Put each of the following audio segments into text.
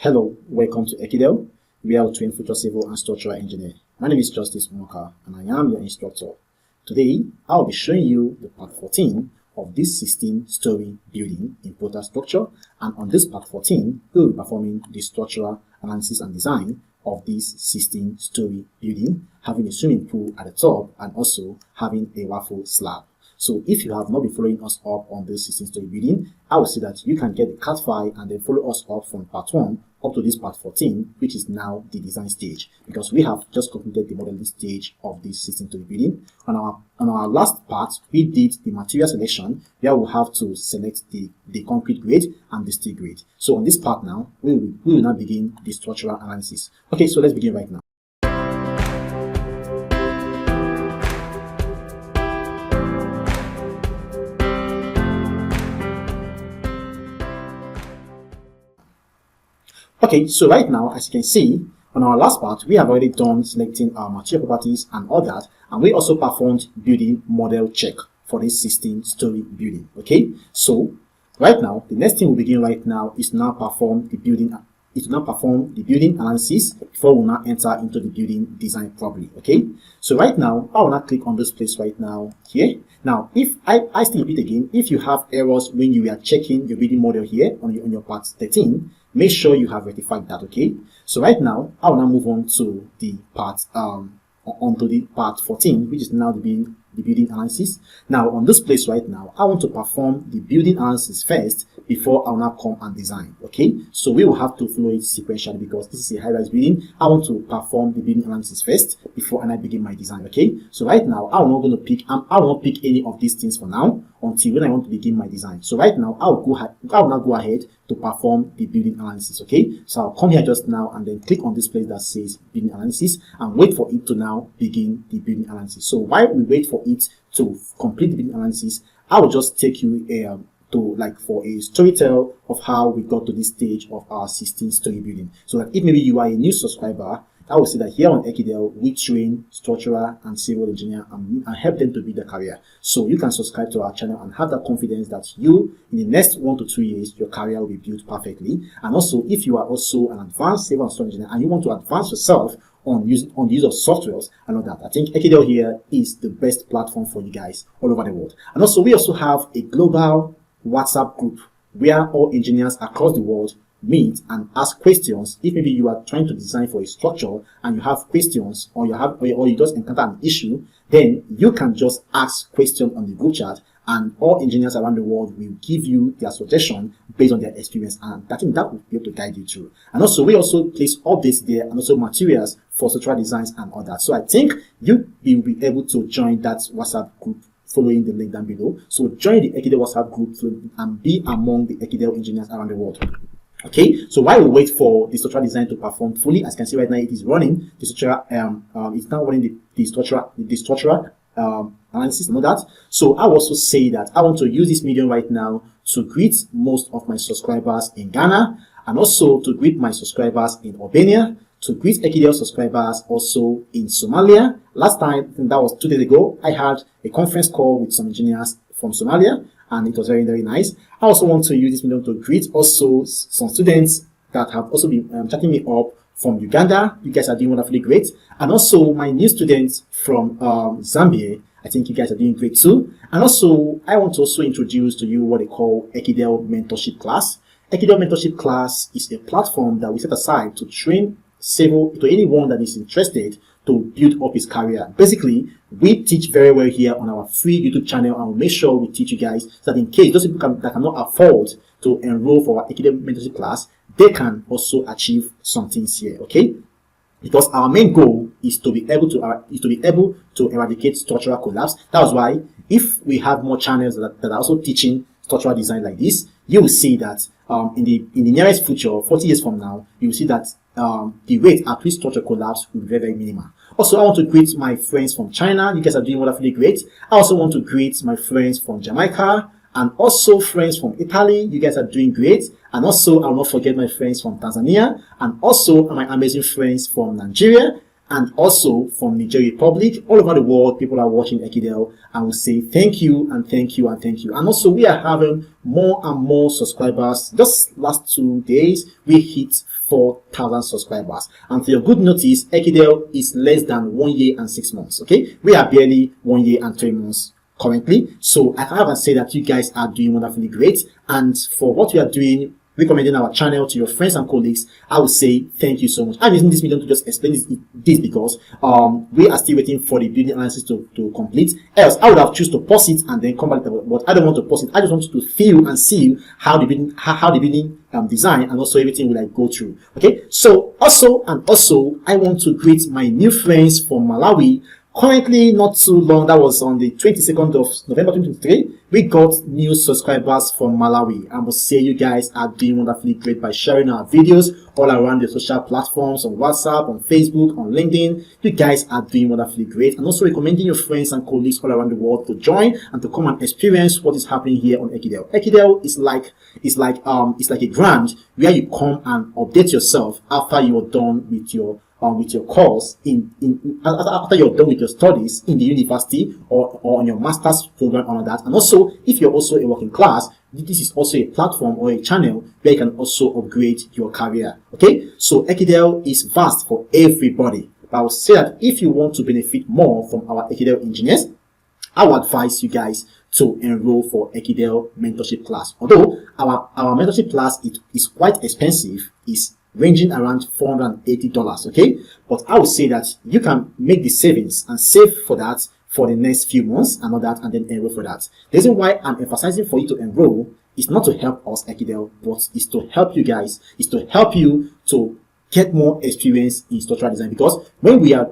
Hello, welcome to Ekidel. We are a trained future civil and structural engineer. My name is Justice Moka and I am your instructor. Today, I'll be showing you the part 14 of this 16-story building in Protastructure, and on this part 14, we will be performing the structural analysis and design of this 16-story building, having a swimming pool at the top and also having a waffle slab. So if you have not been following us up on this 16-story building, I will say that you can get the CAD file and then follow us up from part 1 up to this part 14, which is now the design stage, because we have just completed the modeling stage of this 16-story building. On our last part, we did the material selection, where we'll have to select the concrete grade and the steel grade. So on this part now, we will now begin the structural analysis. Okay, so let's begin right now. Okay, so right now, as you can see, on our last part, we have already done selecting our material properties and all that, and we also performed building model check for this 16-story building. Okay, so right now, the next thing we begin right now is now perform the building. Analysis before we now enter into the building design properly. Okay, so right now, I will now click on this place right now here. Now, if I still repeat again, if you have errors when you are checking your building model here on your part 13, make sure you have rectified that. Okay, so right now I will now move on to the part onto the part 14, which is now the building analysis. Now on this place right now, I want to perform the building analysis first before I will now come and design. Okay, so we will have to follow it sequentially because this is a high-rise building. I want to perform the building analysis first before I begin my design. Okay, so right now I will not pick any of these things for now until when I want to begin my design. So right now I will now go ahead to perform the building analysis. Okay, so I'll come here just now and then click on this place that says building analysis and wait for it to now begin the building analysis. So while we wait for it to complete the building analysis, I will just take you for a storytell of how we got to this stage of our 16-story building, so that if maybe you are a new subscriber, I will say that here on Ekidel, we train structural and civil engineer and help them to build their career. So you can subscribe to our channel and have that confidence that you, in the next 1 to 2 years, your career will be built perfectly. And also, if you are also an advanced civil and structural engineer and you want to advance yourself on the use of softwares and all that, I think Ekidel here is the best platform for you guys all over the world. And also, we also have a global WhatsApp group where all engineers across the world meet and ask questions. If maybe you are trying to design for a structure and you have questions, or you just encounter an issue, then you can just ask questions on the group chat, and all engineers around the world will give you their suggestion based on their experience, and I think that will be able to guide you through. And also, we also place updates there and also materials for structural designs and all that. So I think you will be able to join that WhatsApp group following the link down below. So join the Ekidel WhatsApp group and be among the Ekidel engineers around the world. Okay, so while we wait for the structural design to perform fully, as you can see right now, it is running the structural. It's now running the structural analysis and all that. So I will also say that I want to use this medium right now to greet most of my subscribers in Ghana, and also to greet my subscribers in Albania, to greet Ekidel subscribers also in Somalia. Last time, that was 2 days ago, I had a conference call with some engineers from Somalia, and it was very, very nice. I also want to use this medium to greet also some students that have also been chatting me up from Uganda. You guys are doing wonderfully great. And also my new students from Zambia. I think you guys are doing great too. And also, I want to also introduce to you what they call Ekidel Mentorship Class. Ekidel Mentorship Class is a platform that we set aside to train anyone that is interested to build up his career. Basically, we teach very well here on our free YouTube channel, and we'll make sure we teach you guys so that in case those people that cannot afford to enroll for our Ekidel mentorship class, they can also achieve some things here. Okay, because our main goal is to be able to eradicate structural collapse. That's why if we have more channels that are also teaching structural design like this, you will see that in the nearest future, 40 years from now, you will see that the rate at which structural collapse will be very, very minimal. Also, I want to greet my friends from China. You guys are doing wonderfully great. I also want to greet my friends from Jamaica and also friends from Italy. You guys are doing great. And also, I will not forget my friends from Tanzania and also my amazing friends from Nigeria and also from Niger Republic. All over the world, people are watching Ekidel, and will say thank you and thank you and thank you. And also, we are having more and more subscribers. Just last 2 days, we hit 4,000 subscribers. And for your good notice, Ekidel is less than 1 year and 6 months. Okay, we are barely 1 year and 3 months currently. So I can say that you guys are doing wonderfully great. And for what we are doing, recommending our channel to your friends and colleagues, I would say thank you so much. I'm using this video to just explain this because we are still waiting for the building analysis to complete. Else I would have chosen to pause it and then come back, but I don't want to pause it. I just want to feel and see how the building design and also everything will go through. Okay, so also I want to greet my new friends from Malawi. Currently, not too long, that was on the 22nd of November 2023, we got new subscribers from Malawi. I must say you guys are doing wonderfully great by sharing our videos all around the social platforms, on WhatsApp, on Facebook, on LinkedIn. You guys are doing wonderfully great, and also recommending your friends and colleagues all around the world to join and to come and experience what is happening here on Ekidel. Ekidel is like a grant where you come and update yourself after you are done with your course after you're done with your studies in the university or on your master's program on that. And also, if you're also a working class, this is also a platform or a channel where you can also upgrade your career. Okay, so Ekidel is vast for everybody, but I would say that if you want to benefit more from our Ekidel engineers, I would advise you guys to enroll for Ekidel mentorship class. Although our mentorship class is quite expensive, is ranging around $480. Okay, but I would say that you can make the savings and save for that for the next few months and all that, and then enroll for that. The reason why I'm emphasizing for you to enroll is not to help us Ekidel, but is to help you guys, is to help you to get more experience in structural design. Because when we are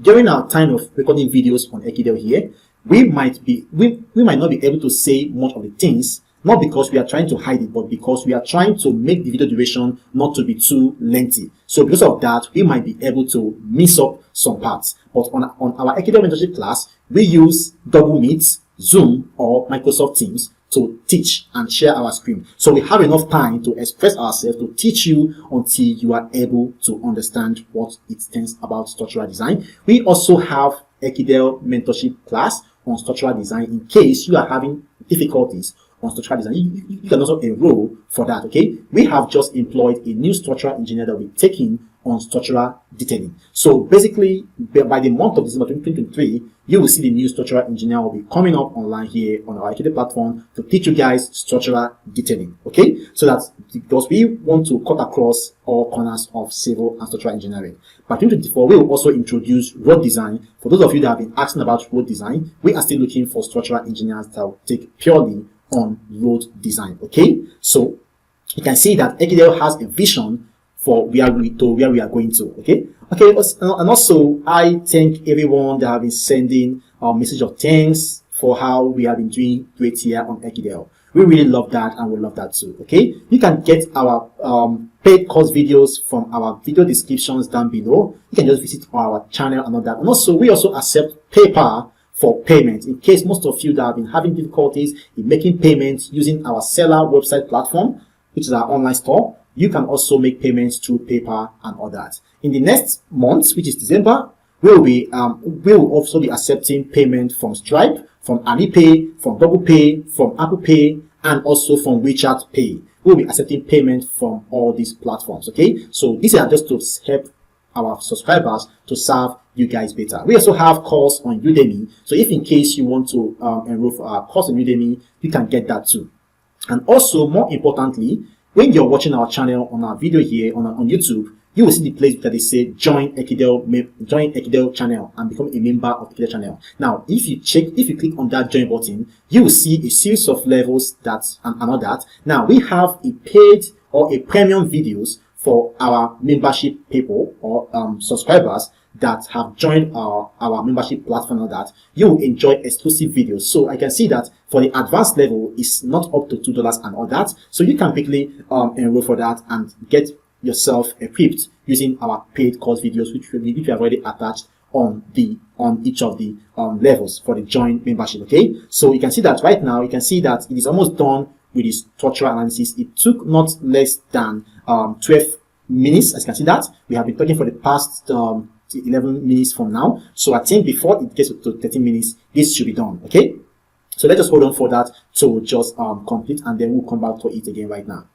during our time of recording videos on Ekidel here, we might not be able to say much of the things, not because we are trying to hide it, but because we are trying to make the video duration not to be too lengthy. So because of that, we might be able to mix up some parts. But on our Ekidel mentorship class, we use Google Meet, Zoom, or Microsoft Teams to teach and share our screen. So we have enough time to express ourselves, to teach you until you are able to understand what it stands about structural design. We also have Ekidel mentorship class on structural design in case you are having difficulties on structural design. You can also enroll for that. Okay, we have just employed a new structural engineer that will be taking on structural detailing. So basically, by the month of December 2023, you will see the new structural engineer will be coming up online here on our Ekidel platform to teach you guys structural detailing. Okay, so that's because we want to cut across all corners of civil and structural engineering. By 2024, we will also introduce road design. For those of you that have been asking about road design, we are still looking for structural engineers that will take purely on road design. Okay, so you can see that Ekidel has a vision for where we are going to. Okay, and also I thank everyone that have been sending a message of thanks for how we have been doing great here on Ekidel. We really love that, and we love that too. Okay, you can get our paid course videos from our video descriptions down below. You can just visit our channel and all that. And also, we also accept PayPal for payment in case most of you that have been having difficulties in making payments using our seller website platform, which is our online store. You can also make payments through PayPal and all that. In the next month, which is December, we will also be accepting payment from Stripe, from Alipay, from Google Pay, from Apple Pay, and also from WeChat Pay. We'll be accepting payment from all these platforms. Okay, so these are just to help our subscribers to serve you guys better. We also have course on Udemy, so if in case you want to enroll for our course on Udemy, you can get that too. And also, more importantly, when you're watching our channel on our video here on YouTube, you will see the place that they say join Ekidel channel and become a member of Ekidel channel. Now, if you click on that join button, you will see a series of levels and all that. Now, we have a paid or a premium videos for our membership people or subscribers that have joined our membership platform and all that. You will enjoy exclusive videos. So I can see that for the advanced level, it's not up to $2 and all that. So you can quickly enroll for that and get yourself equipped using our paid course videos, which we have already attached on each of the levels for the join membership. Okay, so you can see that right now, you can see that it is almost done with the structural analysis. It took not less than 12 minutes. As you can see that we have been talking for the past 11 minutes from now. So I think before it gets to 13 minutes, this should be done. Okay, so let's just hold on for that to just complete, and then we'll come back to it again right now.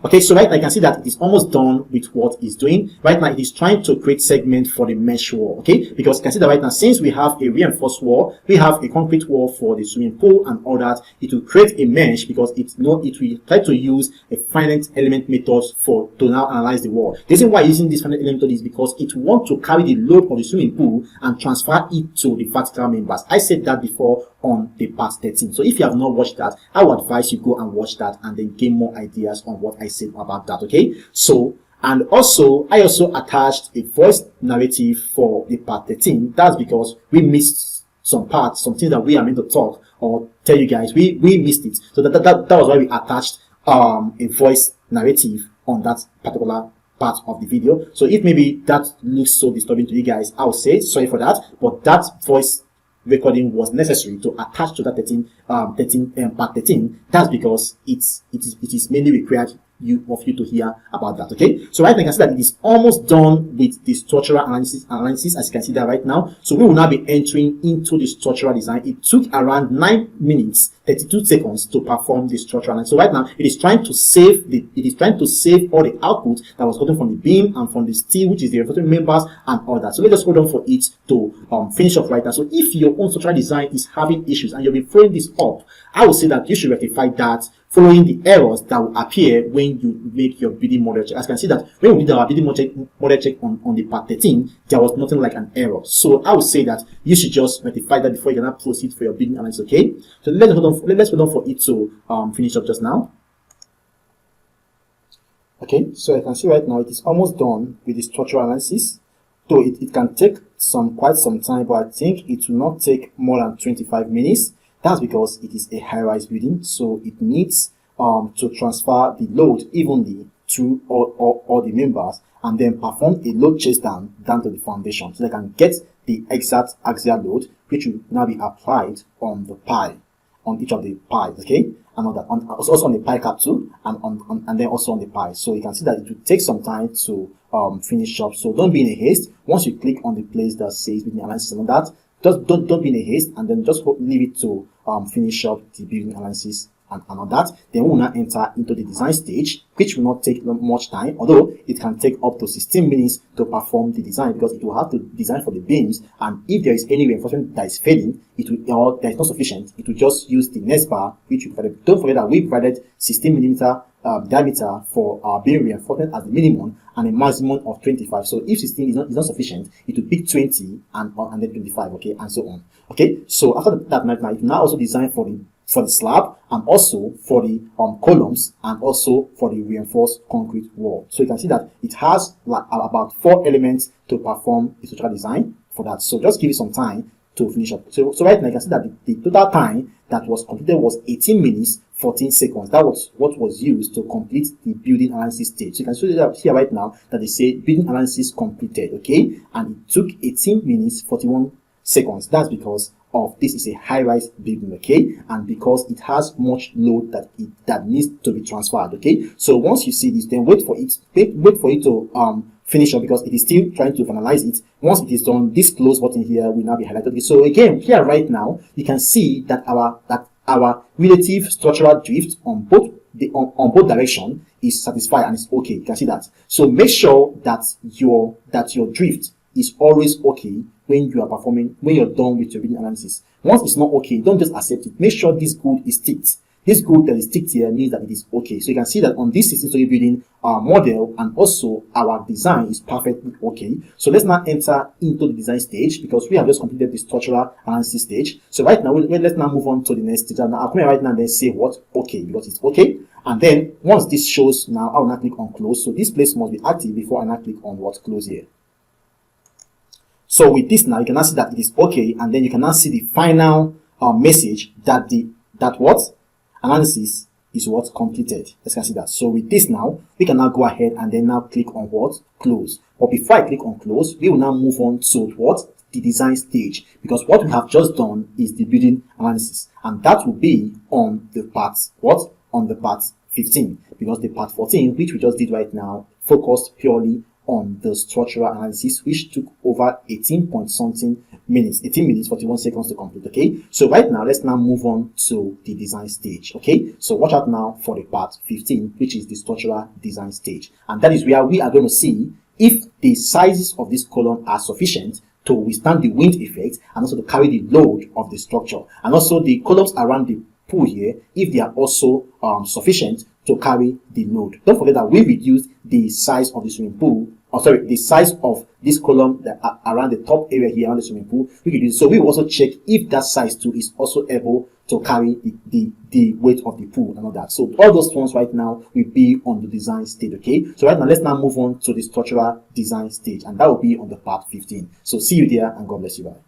Okay, so right now I can see that it is almost done with what it's doing. Right now it is trying to create segment for the mesh wall. Okay, because you can see that right now, since we have a reinforced wall, we have a concrete wall for the swimming pool and all that, it will create a mesh because it will try to use a finite element method to now analyze the wall. The reason why using this finite element method is because it wants to carry the load of the swimming pool and transfer it to the vertical members. I said that before on the part 13. So if you have not watched that, I would advise you go and watch that and then gain more ideas on what I said about that. Okay, so and also I also attached a voice narrative for the part 13. That's because we missed some parts, some things that we are meant to talk or tell you guys. We missed it, so that was why we attached a voice narrative on that particular part of the video. So if maybe that looks so disturbing to you guys, I'll say sorry for that, but that voice recording was necessary to attach to that part 13. That's because it is mainly required of you to hear about that. Okay, so right now you can see that it is almost done with the structural analysis, as you can see that right now. So we will now be entering into the structural design. It took around 9 minutes 32 seconds to perform the structural analysis. So right now it is trying to save all the output that was gotten from the beam and from the steel, which is the reinforcement members and all that. So let's just hold on for it to finish up right now. So if your own structural design is having issues and you'll be throwing this up, I would say that you should rectify that following the errors that will appear when you make your building model check. As you can see that when we did our building model check on the part 13, there was nothing like an error. So I would say that you should just rectify that before you can proceed for your building analysis. Okay, so let's hold on for it to finish up just now. Okay, so I can see right now it is almost done with the structural analysis. So it can take quite some time, but I think it will not take more than 25 minutes. That's because it is a high-rise building, so it needs to transfer the load evenly to all the members and then perform a load chase down to the foundation, so they can get the exact axial load, which will now be applied on the pile, on each of the piles. Okay, and also on the pile cap too, and then also on the pile. So you can see that it will take some time to finish up. So don't be in a haste. Once you click on the place that says building analysis and all that, just don't be in a haste, and then just leave it to finish up the building analysis and all that. Then we will now enter into the design stage, which will not take much time, although it can take up to 16 minutes to perform the design, because it will have to design for the beams, and if there is any reinforcement that is failing, or there is not sufficient, it will just use the next bar, which we provided. Don't forget that we provided 16mm diameter for our beam reinforcement as the minimum and a maximum of 25. So if 16 is not sufficient, it will pick 20 and then 25. Okay, and so on. Okay, so after that, now it will now also design for the slab, and also for the columns, and also for the reinforced concrete wall. So you can see that it has like about 4 elements to perform the structural design for that. So just give it some time to finish up. So right now you can see that the total time that was completed was 18 minutes 14 seconds. That was what was used to complete the building analysis stage. So you can see that here right now that they say building analysis completed. Okay, and it took 18 minutes 41 seconds. That's because of this is a high-rise building, okay, and because it has much load that needs to be transferred. Okay, so once you see this, then wait for it to finish up, because it is still trying to finalize it. Once it is done, this close button here will now be highlighted. Okay, so again, here right now you can see that our relative structural drift on both directions is satisfied and it's okay. You can see that. So make sure that your drift is always okay when you're done with your building analysis. Once it's not okay, don't just accept it. Make sure this good is ticked. This good that is ticked here means that it is okay. So you can see that on this 16-story building, our model and also our design is perfectly okay. So let's now enter into the design stage, because we have just completed the structural analysis stage. So right now, let's now move on to the next stage. Now I'll come here right now and then say what? Okay, because it's okay. And then once this shows, now I will now click on close. So this place must be active before I now click on what? Close here. So with this now, you can now see that it is okay, and then you can now see the final message that what analysis is what completed. Let's can see that. So with this now, we can now go ahead and then now click on what? Close. But before I click on close, we will now move on to what? The design stage, because what we have just done is the building analysis, and that will be on the part on the part 15, because the part 14, which we just did right now, focused purely on the structural analysis, which took over 18 point something minutes, 18 minutes 41 seconds to complete. Okay, so right now let's now move on to the design stage. Okay, so watch out now for the part 15, which is the structural design stage, and that is where we are going to see if the sizes of this column are sufficient to withstand the wind effect and also to carry the load of the structure, and also the columns around the pool here, if they are also sufficient to carry the load. Don't forget that we reduced the size of the swimming pool, or sorry, the size of this column that around the top area here around the swimming pool. We reduce, so we will also check if that size too is also able to carry the weight of the pool and all that. So all those ones right now will be on the design stage. Okay, so right now let's now move on to the structural design stage, and that will be on the part 15. So see you there, and God bless you. Bye.